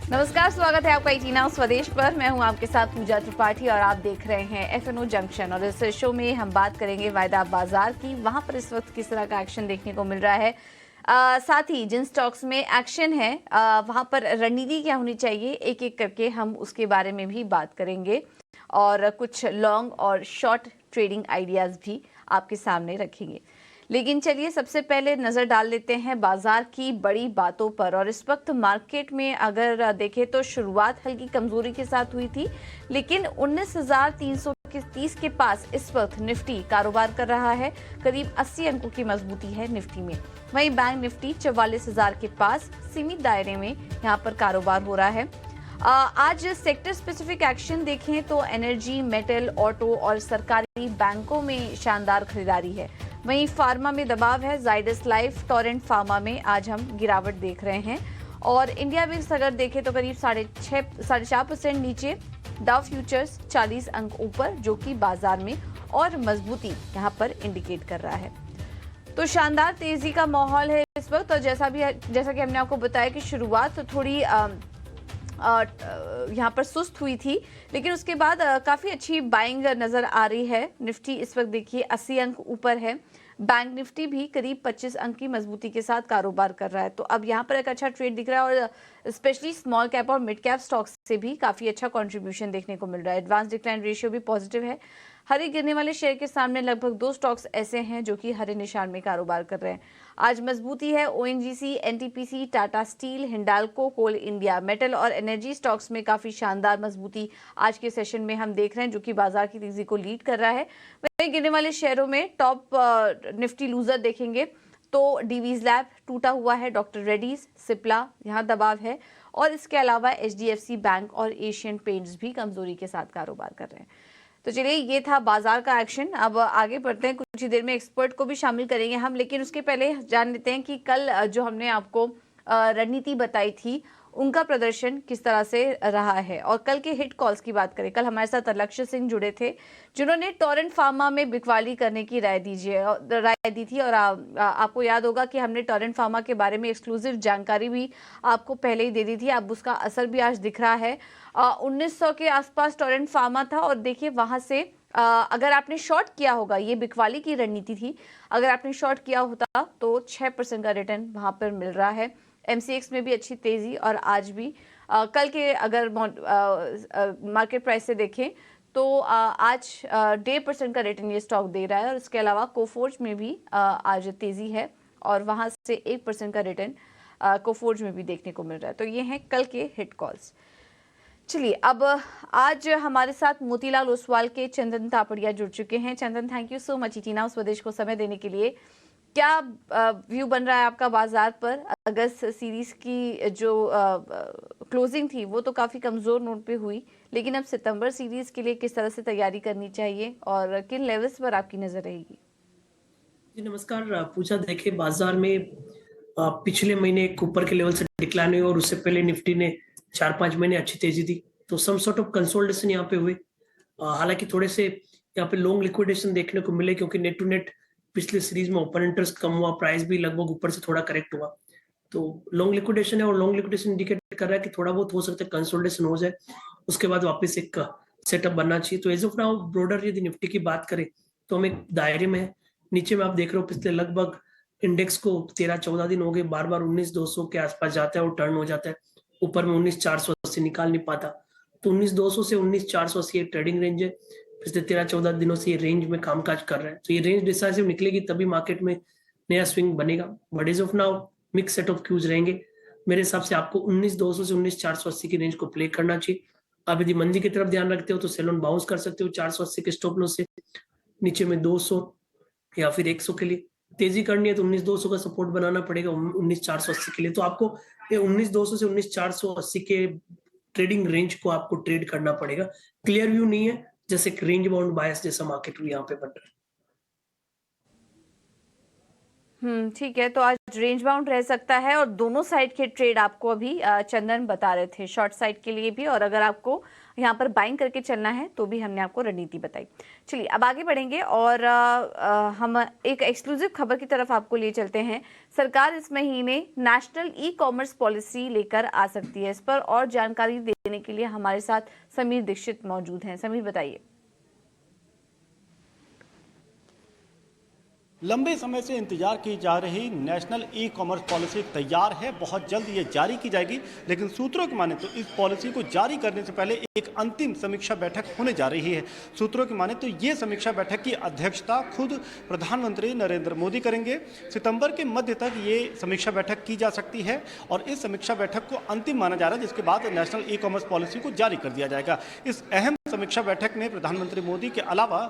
नमस्कार, स्वागत है आपका इटीना स्वदेश पर। मैं हूं आपके साथ पूजा त्रिपाठी और आप देख रहे हैं एफएनओ जंक्शन। और इस शो में हम बात करेंगे वायदा बाजार की, वहां पर इस वक्त किस तरह का एक्शन देखने को मिल रहा है। साथ ही जिन स्टॉक्स में एक्शन है वहां पर रणनीति क्या होनी चाहिए, एक एक करके हम उसके बारे में भी बात करेंगे और कुछ लॉन्ग और शॉर्ट ट्रेडिंग आइडियाज भी आपके सामने रखेंगे। लेकिन चलिए सबसे पहले नजर डाल लेते हैं बाजार की बड़ी बातों पर। और इस वक्त मार्केट में अगर देखें तो शुरुआत हल्की कमजोरी के साथ हुई थी, लेकिन 19,330 के पास इस वक्त निफ्टी कारोबार कर रहा है। करीब 80 अंकों की मजबूती है निफ्टी में। वहीं बैंक निफ्टी 44,000 के पास सीमित दायरे में यहां पर कारोबार हो रहा है। आज सेक्टर स्पेसिफिक एक्शन देखें तो एनर्जी, मेटल, ऑटो और सरकारी बैंकों में शानदार खरीदारी है। वहीं फार्मा में दबाव है। जाइडस लाइफ, टोरेंट फार्मा में आज हम गिरावट देख रहे हैं। और इंडिया विक्स अगर देखें तो करीब 4.5% नीचे। डाउ फ्यूचर्स 40 अंक ऊपर, जो कि बाजार में और मजबूती यहां पर इंडिकेट कर रहा है। तो शानदार तेजी का माहौल है इस वक्त। और जैसा कि हमने आपको बताया कि शुरुआत तो थोड़ी यहाँ पर सुस्त हुई थी, लेकिन उसके बाद काफ़ी अच्छी बाइंग नज़र आ रही है। निफ्टी इस वक्त देखिए 80 अंक ऊपर है। बैंक निफ्टी भी करीब 25 अंक की मजबूती के साथ कारोबार कर रहा है। तो अब यहाँ पर एक अच्छा ट्रेड दिख रहा है और स्पेशली स्मॉल कैप और मिड कैप स्टॉक्स से भी काफ़ी अच्छा कंट्रीब्यूशन देखने को मिल रहा है। एडवांस डिक्लाइन रेशियो भी पॉजिटिव है। हरे गिरने वाले शेयर के सामने लगभग 2 स्टॉक्स ऐसे हैं जो कि हरे निशान में कारोबार कर रहे हैं। आज मजबूती है ONGC, NTPC, Tata steel, Hindalco, coal India, metal और एनर्जी स्टॉक्स में काफी शानदार मजबूती आज के सेशन में हम देख रहे हैं, जो कि बाजार की तेजी को लीड कर रहा है। वहीं गिरने वाले शेयरों में टॉप निफ्टी लूजर देखेंगे तो डीवीज लैब टूटा हुआ है, डॉक्टर रेड्डीज, सिप्ला यहाँ दबाव है। और इसके अलावा एचडीएफसी बैंक और एशियन पेंट्स भी कमजोरी के साथ कारोबार कर रहे हैं। तो चलिए ये था बाजार का एक्शन। अब आगे बढ़ते हैं, कुछ ही देर में एक्सपर्ट को भी शामिल करेंगे हम, लेकिन उसके पहले जान लेते हैं कि कल जो हमने आपको रणनीति बताई थी उनका प्रदर्शन किस तरह से रहा है। और कल के हिट कॉल्स की बात करें, कल हमारे साथ लक्ष्य सिंह जुड़े थे जिन्होंने टोरेंट फार्मा में बिकवाली करने की राय दी थी। और आपको याद होगा कि हमने टोरेंट फार्मा के बारे में एक्सक्लूसिव जानकारी भी आपको पहले ही दे दी थी। अब उसका असर भी आज दिख रहा है। 1900 के आसपास टोरेंट फार्मा था और देखिए वहां से अगर आपने शॉर्ट किया होगा, ये बिकवाली की रणनीति थी, अगर आपने शॉर्ट किया होता तो 6% का रिटर्न वहां पर मिल रहा है। एमसीएक्स में भी अच्छी तेजी। और आज भी कल के अगर मार्केट प्राइस से देखें तो आज 1.5% का रिटर्न ये स्टॉक दे रहा है। और इसके अलावा कोफोर्ज में भी आज तेजी है और वहां से 1% का रिटर्न कोफोर्ज में भी देखने को मिल रहा है। तो ये हैं कल के हिट कॉल्स। चलिए अब आज हमारे साथ मोतीलाल ओसवाल के चंदन तापड़िया जुड़ चुके हैं। चंदन, थैंक यू सो मच इटीना स्वदेश को समय देने के लिए। क्या व्यू बन रहा है आपका बाजार पर? अगस्त सीरीज की जो क्लोजिंग थी वो तो काफी कमजोर नोट पे हुई, लेकिन अब सितंबर सीरीज के लिए किस तरह से तैयारी करनी चाहिए और किन लेवल्स पर आपकी नजर रहेगी? जी नमस्कार। पूछा देखिए बाजार में पिछले महीने एक ऊपर के लेवल से डिक्लाइन हुई और उससे पहले निफ्टी ने 4-5 महीने अच्छी तेजी दी, तो सम सॉर्ट ऑफ कंसोलिडेशन यहाँ पे हुई। हालांकि थोड़े से यहाँ पे लॉन्ग लिक्विडेशन देखने को मिले क्योंकि नेट टू नेट पिछले सीरीज में ओपन इंटरेस्ट कम हुआ, प्राइस भी लगभग ऊपर से थोड़ा करेक्ट हुआ, तो लॉन्ग लिक्विडेशन है और लॉन्ग लिक्विडेशन इंडिकेट कर रहा है कि थोड़ा बहुत हो सकता है कंसोलिडेशन हो जाए, उसके बाद वापस एक सेटअप बनना चाहिए। तो एज ऑफ नाउ ब्रोडर यदि निफ्टी की बात करें तो हम एक दायरे में है। नीचे में आप देख रहे हो पिछले लगभग इंडेक्स को 13-14 दिन हो गए, बार बार 19,200 के आसपास जाता है और टर्न हो जाता है, ऊपर में 19,480 निकाल नहीं पाता। तो 19,200 से 19,480 ट्रेडिंग रेंज है। पिछले 13-14 दिनों से ये रेंज में कामकाज कर रहा है, तो ये रेंज डिसाइसिव निकलेगी तभी मार्केट में नया स्विंग बनेगा। But as of now mix set of cues रहेंगे। मेरे हिसाब से आपको 19,200 से 19,480 की रेंज को प्ले करना चाहिए। आप यदि मंदी की तरफ ध्यान रखते हो तो सेल ऑन बाउंस कर सकते हो 480 के स्टॉप लॉस से, नीचे में 200 या फिर 100 के लिए तेजी करनी है तो 19,200 का सपोर्ट बनाना पड़ेगा 19,480 के लिए। तो आपको ये 19,200 से 19,480 के ट्रेडिंग रेंज को आपको ट्रेड करना पड़ेगा। क्लियर व्यू नहीं है, जैसे रेंज बाउंड बायस जैसा मार्केट यहाँ पे बन रहा है। ठीक है। तो आज रेंज बाउंड रह सकता है और दोनों साइड के ट्रेड आपको अभी चंदन बता रहे थे, शॉर्ट साइड के लिए भी, और अगर आपको यहाँ पर बाइंग करके चलना है तो भी हमने आपको रणनीति बताई। चलिए अब आगे बढ़ेंगे और हम एक एक्सक्लूसिव खबर की तरफ आपको ले चलते हैं। सरकार इस महीने नेशनल ई कॉमर्स पॉलिसी लेकर आ सकती है। इस पर और जानकारी देने के लिए हमारे साथ समीर दीक्षित मौजूद हैं। समीर, बताइए। लंबे समय से इंतजार की जा रही नेशनल ई कॉमर्स पॉलिसी तैयार है, बहुत जल्द ये जारी की जाएगी। लेकिन सूत्रों की माने तो इस पॉलिसी को जारी करने से पहले एक अंतिम समीक्षा बैठक होने जा रही है। सूत्रों की माने तो ये समीक्षा बैठक की अध्यक्षता खुद प्रधानमंत्री नरेंद्र मोदी करेंगे। सितंबर के मध्य तक ये समीक्षा बैठक की जा सकती है और इस समीक्षा बैठक को अंतिम माना जा रहा है, जिसके बाद नेशनल ई कॉमर्स पॉलिसी को जारी कर दिया जाएगा। इस अहम समीक्षा बैठक में प्रधानमंत्री मोदी के अलावा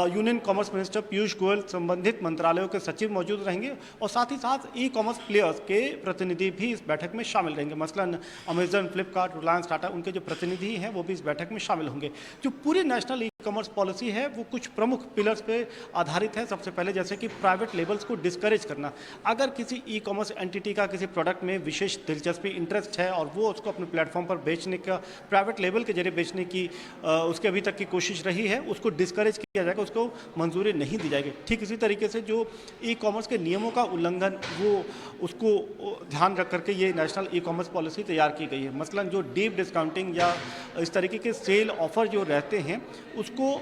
union commerce minister Piyush Goyal, संबंधित मंत्रालयों के सचिव मौजूद रहेंगे और साथ ही साथ ई कॉमर्स प्लेयर्स के प्रतिनिधि भी इस बैठक में शामिल रहेंगे। मसलन अमेजन, फ्लिपकार्ट, रिलायंस, टाटा, उनके जो प्रतिनिधि हैं वो भी इस बैठक में शामिल होंगे। जो पूरी नेशनल ई कॉमर्स पॉलिसी है वो कुछ प्रमुख पिलर्स पे आधारित है। सबसे पहले जैसे कि प्राइवेट लेबल्स को डिस्करेज करना। अगर किसी ई कॉमर्स एंटिटी का किसी प्रोडक्ट में विशेष दिलचस्पी, इंटरेस्ट है और वो उसको अपने प्लेटफॉर्म पर बेचने का, प्राइवेट लेबल के जरिए बेचने की उसके अभी तक की कोशिश रही है, उसको डिस्करेज किया जाएगा, उसको मंजूरी नहीं दी जाएगी। ठीक इसी तरीके से जो ई कॉमर्स के नियमों का उल्लंघन, वो उसको ध्यान रख करके ये नेशनल ई कॉमर्स पॉलिसी तैयार की गई है। मसलन जो डीप डिस्काउंटिंग या इस तरीके के सेल ऑफर जो रहते हैं उसको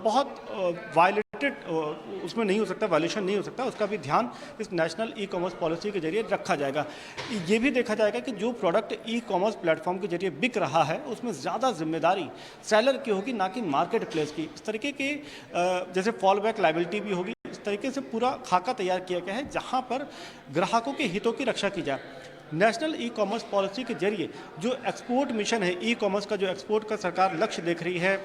बहुत वायलेटेड उसमें नहीं हो सकता, वायलेशन नहीं हो सकता, उसका भी ध्यान इस नेशनल ई कॉमर्स पॉलिसी के जरिए रखा जाएगा। ये भी देखा जाएगा कि जो प्रोडक्ट ई कॉमर्स प्लेटफॉर्म के जरिए बिक रहा है उसमें ज़्यादा जिम्मेदारी सेलर की होगी, ना कि मार्केट प्लेस की। इस तरीके के जैसे फॉल बैक लायबिलिटी भी होगी। इस तरीके से पूरा खाका तैयार किया गया है जहां पर ग्राहकों के हितों की रक्षा की जाए। नेशनल ई कॉमर्स पॉलिसी के जरिए जो एक्सपोर्ट मिशन है, ई कॉमर्स का जो एक्सपोर्ट का सरकार लक्ष्य देख रही है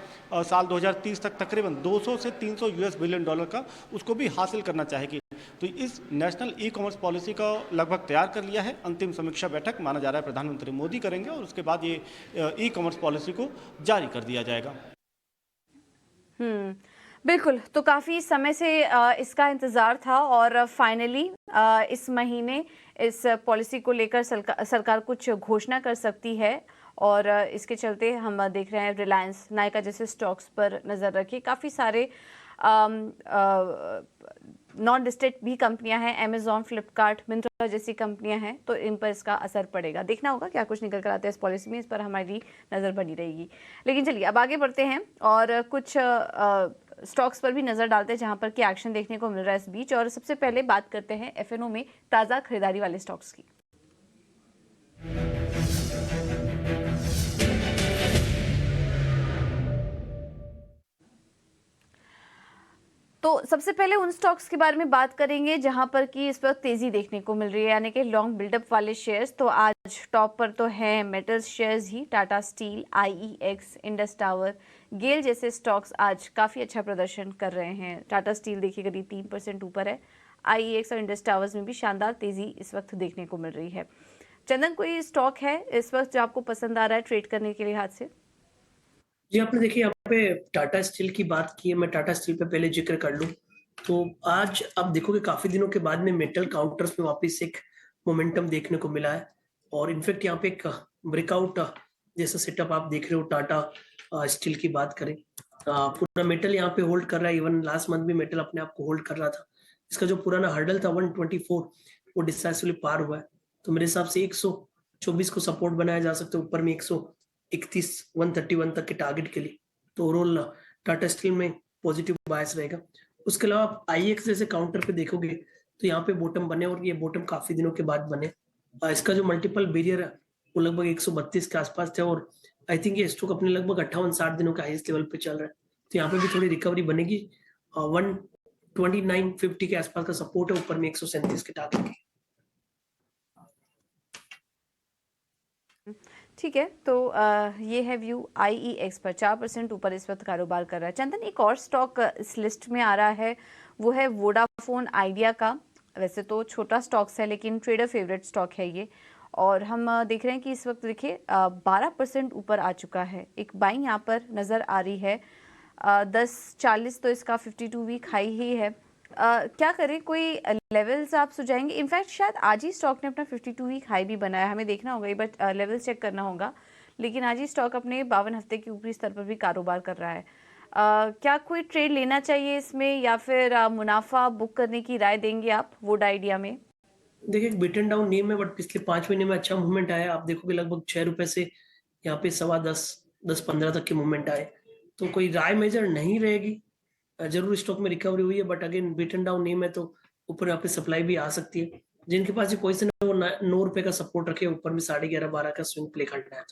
साल 2030 तक तकरीबन 200 से 300 यूएस बिलियन डॉलर का, उसको भी हासिल करना चाहेगी। तो इस नेशनल ई कॉमर्स पॉलिसी का लगभग तैयार कर लिया है। अंतिम समीक्षा बैठक माना जा रहा है प्रधानमंत्री मोदी करेंगे और उसके बाद ये ई कॉमर्स पॉलिसी को जारी कर दिया जाएगा। बिल्कुल। तो काफ़ी समय से इसका इंतज़ार था और फाइनली इस महीने इस पॉलिसी को लेकर सरकार कुछ घोषणा कर सकती है और इसके चलते हम देख रहे हैं रिलायंस, नायका जैसे स्टॉक्स पर नज़र रखिए। काफ़ी सारे नॉन लिस्टेड भी कंपनियां हैं, अमेजॉन, फ्लिपकार्ट, मिंत्रा जैसी कंपनियां हैं, तो इन पर इसका असर पड़ेगा। देखना होगा क्या कुछ निकल कर आता है इस पॉलिसी में, इस पर हमारी नज़र बनी रहेगी। लेकिन चलिए अब आगे बढ़ते हैं और कुछ स्टॉक्स पर भी नज़र डालते हैं जहां पर कि एक्शन देखने को मिल रहा है इस बीच। और सबसे पहले बात करते हैं एफएनओ में ताज़ा खरीदारी वाले स्टॉक्स की। तो सबसे पहले उन स्टॉक्स के बारे में बात करेंगे जहां पर कि इस वक्त तेजी देखने को मिल रही है, यानी कि लॉन्ग बिल्डअप वाले शेयर्स। तो आज टॉप पर तो हैं मेटल्स शेयर्स ही, Tata steel, IEX, Indus tower, GAIL जैसे स्टॉक्स आज काफ़ी अच्छा प्रदर्शन कर रहे हैं। टाटा स्टील देखिए करीब 3% ऊपर है। आईईएक्स और इंडस टावर्स में भी शानदार तेजी इस वक्त देखने को मिल रही है। चंदन, कोई स्टॉक है इस वक्त जो आपको पसंद आ रहा है ट्रेड करने के लिहाज से? जी, आपने देखिए यहाँ पे टाटा स्टील की बात की है, मैं टाटा स्टील पे पहले ज़िक्र कर लूँ। तो आज आप देखोगे काफ़ी दिनों के बाद में मेटल काउंटर्स में वापस एक मोमेंटम देखने को मिला है और इनफैक्ट यहाँ पे एक ब्रेकआउट जैसा सेटअप आप देख रहे हो टाटा स्टील की बात करें। पूरा मेटल यहाँ पे होल्ड कर रहा है, इवन लास्ट मंथ भी मेटल अपने आप को होल्ड कर रहा था। इसका जो पुराना हर्डल था 124 वो डिसाइसिवली पार हुआ है। तो मेरे हिसाब से 124 को सपोर्ट बनाया जा सकता है, ऊपर में 131 131 तक के टारगेट के लिए। तो ओवरऑल टाटा स्टील में पॉजिटिव बायस रहेगा। उसके अलावा आप आईएक्स जैसे काउंटर पे देखोगे तो यहाँ पे बॉटम बने और ये बॉटम काफी दिनों के बाद बने। इसका जो मल्टीपल बैरियर है वो लगभग 132 के आसपास थे और आई थिंक ये स्टॉक अपने लगभग 58-60 दिनों के हाईएस्ट लेवल पे चल रहा है। तो यहाँ पे भी थोड़ी रिकवरी बनेगी। 129.50 के आसपास का सपोर्ट है, ऊपर में 137 के टारगेट के। ठीक है। तो ये है व्यू आईईएक्स पर 4% ऊपर इस वक्त कारोबार कर रहा है। चंदन, एक और स्टॉक इस लिस्ट में आ रहा है, वो है वोडाफोन आइडिया का। वैसे तो छोटा स्टॉक्स है लेकिन ट्रेडर फेवरेट स्टॉक है ये, और हम देख रहे हैं कि इस वक्त देखिए 12% ऊपर आ चुका है। एक बाइंग यहाँ पर नज़र आ रही है। 10.40 तो इसका 52 वीक हाई ही है। क्या करें, कोई लेवल्स आप सुझाएंगे? इनफैक्ट शायद आज ही स्टॉक ने अपना 52 वीक हाई भी बनाया, हमें देखना होगा एक बार, लेवल्स चेक करना होगा। लेकिन आज ही स्टॉक अपने 52 हफ्ते के ऊपरी स्तर पर भी कारोबार कर रहा है। क्या कोई ट्रेड लेना चाहिए इसमें, या फिर मुनाफा बुक करने की राय देंगे आप वुड आइडिया में? देखिए, एक बीटन डाउन नेम है, बट पिछले 5 महीने में अच्छा मूवमेंट आया है। आप देखोगे लगभग ₹6 से यहाँ पे सवा 10, 10-15 तक के मूवमेंट आए। तो कोई राय मेजर नहीं रहेगी। ज़रूर स्टॉक में रिकवरी हुई है, but again beaten down name है, तो ऊपर यहाँ पे सप्लाई भी आ सकती है। जिनके पास ये पोज़ीशन है वो ₹9 का सपोर्ट रखे, ऊपर में 11.5-12 का स्विंग प्ले करना है।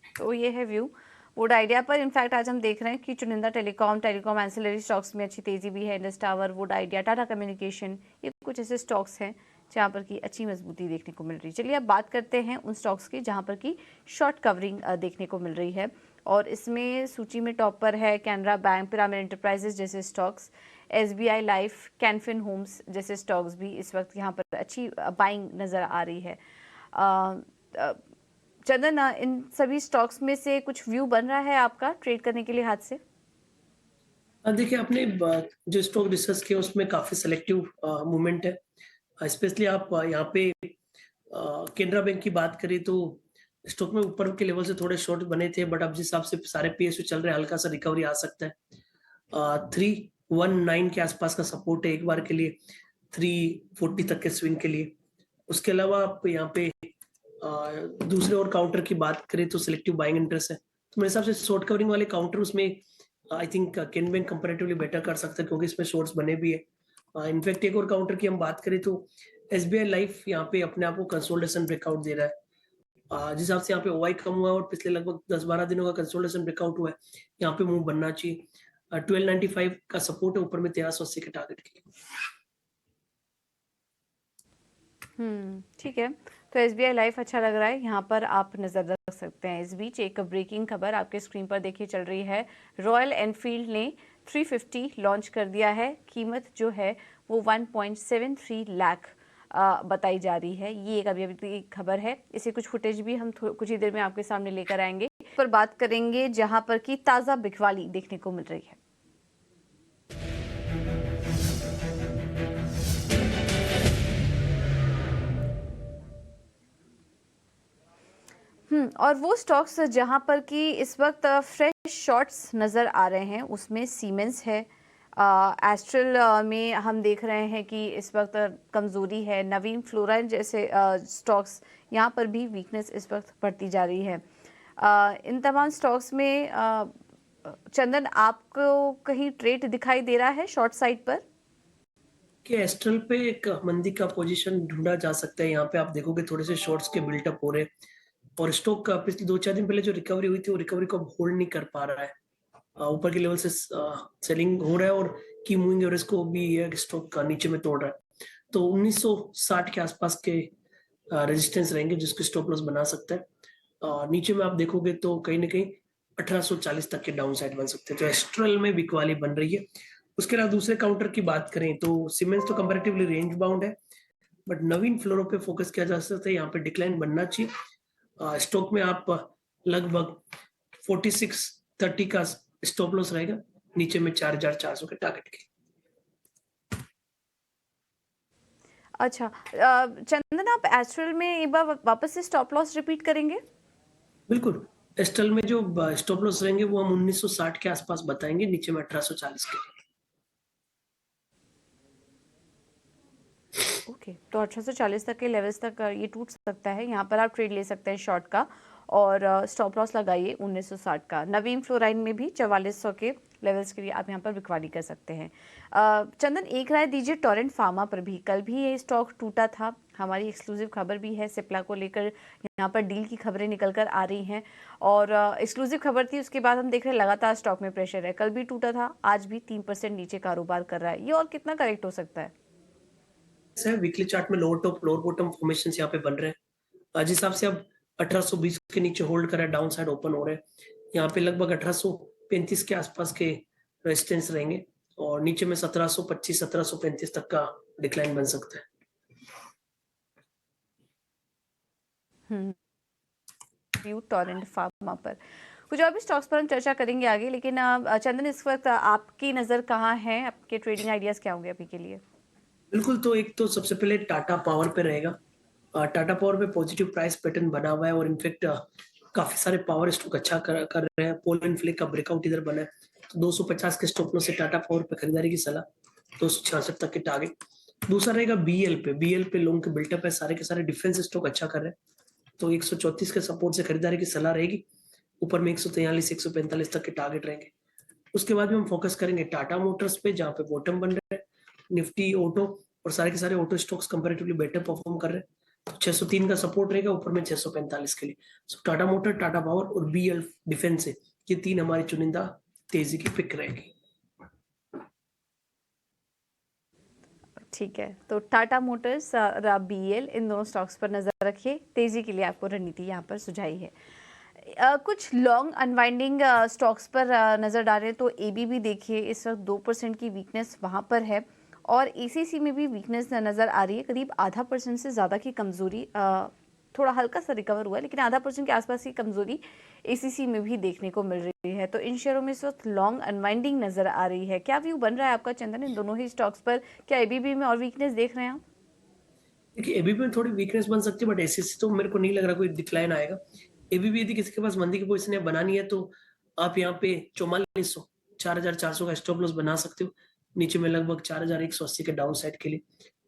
तो ये है व्यू वुड आइडिया पर। इनफैक्ट आज हम देख रहे हैं कि चुनिंदा टेलीकॉम एंसिलरी स्टॉक्स में अच्छी तेजी भी है। Indus tower, would idea, Tata communication, ये कुछ ऐसे स्टॉक्स हैं जहां पर की अच्छी मजबूती देखने को मिल रही है। चलिए अब बात करते हैं उन स्टॉक्स की जहां पर की शॉर्ट कवरिंग देखने को मिल रही है, और इसमें सूची में टॉप पर है कैनरा बैंक, पिरामिड एंटरप्राइजेस जैसे stocks, SBI Life, Canfin Homes जैसे स्टॉक्स भी इस वक्त यहाँ पर अच्छी बाइंग नज़र आ रही है। चंदन, इन सभी स्टॉक्स में से कुछ व्यू बन रहा है आपका ट्रेड करने के लिए हाथ से? देखिए, आपने जो स्टॉक डिस्कस किया उसमें काफ़ी सेलेक्टिव मूवमेंट है। स्पेशली आप यहाँ पे केनरा बैंक की बात करें तो स्टॉक में ऊपर के लेवल से थोड़े शॉर्ट बने थे, बट अब जिस हिसाब से सारे PSU चल रहे हैं, हल्का सा रिकवरी आ सकता है। 319 के आसपास का सपोर्ट है एक बार के लिए, 340 तक के स्विंग के लिए। उसके अलावा आप यहाँ पे दूसरे और काउंटर की बात करें तो सिलेक्टिव बाइंग इंटरेस्ट है। तो मेरे हिसाब से शॉर्ट कवरिंग वाले काउंटर उसमें I think Can Bank comparatively better कर सकता है, क्योंकि इसमें शॉर्ट्स बने भी है। इनफैक्ट एक और काउंटर की हम बात करें तो SBI लाइफ यहाँ पे अपने आप को कंसोलिडेशन ब्रेकआउट दे रहा है। जिस हिसाब से यहाँ पे OI कम हुआ है और पिछले लगभग 10-12 दिनों का कंसोलिडेशन ब्रेकआउट हुआ है, यहाँ पे मूव बनना चाहिए। 1295 का सपोर्ट है, ऊपर में 1380 के टारगेट के लिए। ठीक है। तो SBI लाइफ अच्छा लग रहा है, यहाँ पर आप नज़र रख सकते हैं। इस बीच एक ब्रेकिंग खबर आपके स्क्रीन पर देखिए चल रही है। रॉयल एनफील्ड ने 350 लॉन्च कर दिया है। कीमत जो है वो 1.73 लाख बताई जा रही है। ये एक अभी की खबर है। इसे कुछ फुटेज भी हम कुछ ही देर में आपके सामने लेकर आएंगे। पर बात करेंगे जहाँ पर की ताज़ा बिकवाली देखने को मिल रही है। और वो स्टॉक्स जहां पर कि इस वक्त फ्रेश शॉर्ट्स नज़र आ रहे हैं, उसमें सीमेंस है। एस्ट्रल में हम देख रहे हैं कि इस वक्त कमज़ोरी है। नवीन फ्लोराइन जैसे स्टॉक्स, यहाँ पर भी वीकनेस इस वक्त बढ़ती जा रही है। इन तमाम स्टॉक्स में चंदन, आपको कहीं ट्रेड दिखाई दे रहा है शॉर्ट साइड पर? कि एस्ट्रल पे एक मंदी का पोजीशन ढूंढा जा सकता है। यहाँ पे आप देखोगे थोड़े से शॉर्ट्स के बिल्टअप हो रहे हैं, और स्टॉक का पिछले 2-4 दिन पहले जो रिकवरी हुई थी वो रिकवरी को होल्ड नहीं कर पा रहा है। ऊपर के लेवल से सेलिंग हो रहा है, और की मूविंग एवरेज को भी स्टॉक का नीचे में तोड़ रहा है। तो 1960 के आसपास के रेजिस्टेंस रहेंगे जिसको स्टॉप लॉस बना सकता है। नीचे में आप देखोगे तो कहीं ना कहीं 1840 तक के डाउन साइड बन सकते हैं। तो एस्ट्रल में बिकवाली बन रही है। उसके अलावा दूसरे काउंटर की बात करें तो सीमेंस तो कंपैरेटिवली रेंज बाउंड है, बट नवीन फ्लोरों पे फोकस किया जा सकता है। यहाँ पे डिक्लाइन बनना चाहिए। स्टॉक में आप लगभग 4630 का स्टॉप लॉस रहेगा, नीचे में 4400 के टारगेट के। अच्छा, चंदन, आप एस्ट्रल में एक बार वापस से स्टॉप लॉस रिपीट करेंगे? बिल्कुल। एस्ट्रल में जो स्टॉप लॉस रहेंगे वो हम 1960 के आसपास बताएंगे, नीचे में 1840 के। ओके, तो 1840 तक के लेवल्स तक ये टूट सकता है। यहाँ पर आप ट्रेड ले सकते हैं शॉर्ट का, और स्टॉप लॉस लगाइए 1960 का। नवीन फ्लोराइन में भी 4400 के लेवल्स के लिए आप यहाँ पर बिकवाली कर सकते हैं। चंदन, एक राय दीजिए टोरेंट फार्मा पर भी। कल भी ये स्टॉक टूटा था। हमारी एक्सक्लूसिव खबर भी है, सिप्ला को लेकर यहाँ पर डील की खबरें निकल कर आ रही हैं, और एक्सक्लूसिव खबर थी। उसके बाद हम देख रहे हैं लगातार स्टॉक में प्रेशर है। कल भी टूटा था, आज भी 3% नीचे कारोबार कर रहा है। ये और कितना करेक्ट हो सकता है? वीकली चार्ट में lower top lower bottom formation यहाँ पे बन रहे हैं। जिस हिसाब से अब 1820 के नीचे होल्ड कर रहा है, डाउन साइड ओपन हो रहे हैं। यहाँ पे लगभग 1835 के आसपास के रेजिस्टेंस रहेंगे, और नीचे में 1725 1735 तक का डिक्लाइन बन सकता है। टोरेंट फार्मा पर कुछ और भी स्टॉक्स पर हम चर्चा करेंगे आगे, लेकिन चंदन इस वक्त आपकी नज़र कहाँ है, आपके ट्रेडिंग आइडियाज़ क्या होंगे अभी के लिए? बिल्कुल, तो एक तो सबसे पहले टाटा पावर पे रहेगा। टाटा पावर पे पॉजिटिव प्राइस पैटर्न बना हुआ है और इनफैक्ट काफ़ी सारे पावर स्टॉक अच्छा कर रहे हैं। पोलैंड फ्लिक का ब्रेकआउट इधर बना है, तो 250 के स्टॉप लॉस से टाटा पावर पे खरीदारी की सलाह, 266 तक के टारगेट। दूसरा रहेगा बीएल पे लोगों के बिल्टअप है, सारे के सारे डिफेंस स्टॉक अच्छा कर रहे हैं, तो 134 के सपोर्ट से खरीदारी की सलाह रहेगी। ऊपर में 143, 145 तक के टारगेट रहेंगे। उसके बाद में हम फोकस करेंगे टाटा मोटर्स पे, जहाँ पे बॉटम बन रहा है। निफ्टी ऑटो और सारे के सारे auto stocks comparatively better perform कर रहे हैं, तो 603 का सपोर्ट रहेगा, ऊपर में 645 के लिए। सो टाटा मोटर, टाटा पावर और बीएल डिफेंस है, ये तीन हमारी चुनिंदा तेजी की पिक रहेगी। ठीक है, तो टाटा मोटर्स और बीएल, इन दोनों स्टॉक्स पर नज़र रखिए। तेजी के लिए आपको रणनीति यहाँ पर सुझाई है। कुछ लॉन्ग अनवाइंडिंग स्टॉक्स पर नज़र डालें तो एबीबी देखिए, इस वक्त 2% की वीकनेस वहाँ पर है और एसीसी में भी वीकनेस नज़र आ रही है। करीब 0.5% से ज़्यादा की कमज़ोरी, थोड़ा हल्का सा रिकवर हुआ है, लेकिन 0.5% के आसपास की कमज़ोरी एसीसी में भी देखने को मिल रही है। तो इन शेयरों में इस वक्त लॉन्ग अनवाइंडिंग नज़र आ रही है। क्या व्यू बन रहा है आपका चंदन इन दोनों ही स्टॉक्स पर? क्या एबीबी में और वीकनेस देख रहे हैं आप? देखिए, एबीबी में थोड़ी वीकनेस बन सकती है, बट एसीसी तो मेरे को नहीं लग रहा कोई डिक्लाइन आएगा। एबीबी यदि किसी के पास मंदी की पोजीशन बनानी है, तो आप यहाँ पे 4400, 4400 का स्टॉप लॉस बना सकते हो। नीचे में लगभग 4180 के डाउन साइड के लिए।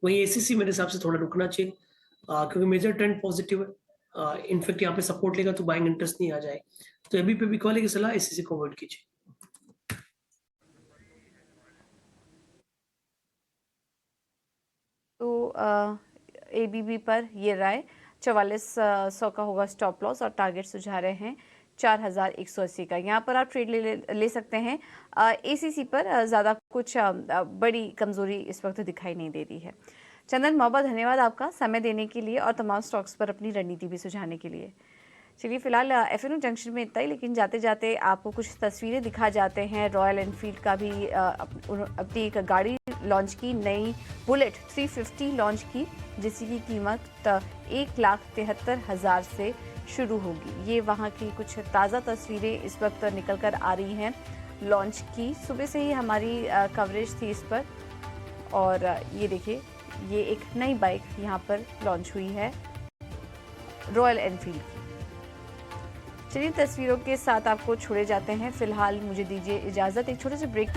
वहीं एसीसी मेरे हिसाब से थोड़ा रुकना चाहिए, क्योंकि मेजर ट्रेंड पॉजिटिव है। इनफैक्ट यहाँ पे सपोर्ट लेगा तो बाइंग इंटरेस्ट नहीं आ जाए, तो एबीपी पे बिकवाले की सलाह, एसीसी को अवॉइड कीजिए। तो एबीबी पर ये राय, 4400 का होगा स्टॉप लॉस और टारगेट सुझा रहे हैं 4180 का। यहाँ पर आप ट्रेड ले सकते हैं। एसीसी पर ज़्यादा कुछ बड़ी कमज़ोरी इस वक्त दिखाई नहीं दे रही है। चंदन, बहुत बहुत धन्यवाद आपका समय देने के लिए और तमाम स्टॉक्स पर अपनी रणनीति भी सुझाने के लिए। चलिए, फिलहाल एफएनओ जंक्शन में इतना ही, लेकिन जाते जाते आपको कुछ तस्वीरें दिखा जाते हैं। रॉयल एनफील्ड का भी अपनी एक गाड़ी लॉन्च की, नई बुलेट 350 लॉन्च की, जिसकी कीमत 1,73,000 से शुरू होगी। ये वहाँ की कुछ ताज़ा तस्वीरें इस वक्त निकल कर आ रही हैं लॉन्च की। सुबह से ही हमारी कवरेज थी इस पर, और ये देखिए, ये एक नई बाइक यहाँ पर लॉन्च हुई है रॉयल एनफील्ड की। चलिए, तस्वीरों के साथ आपको छोड़े जाते हैं। फिलहाल मुझे दीजिए इजाज़त, एक छोटे से ब्रेक।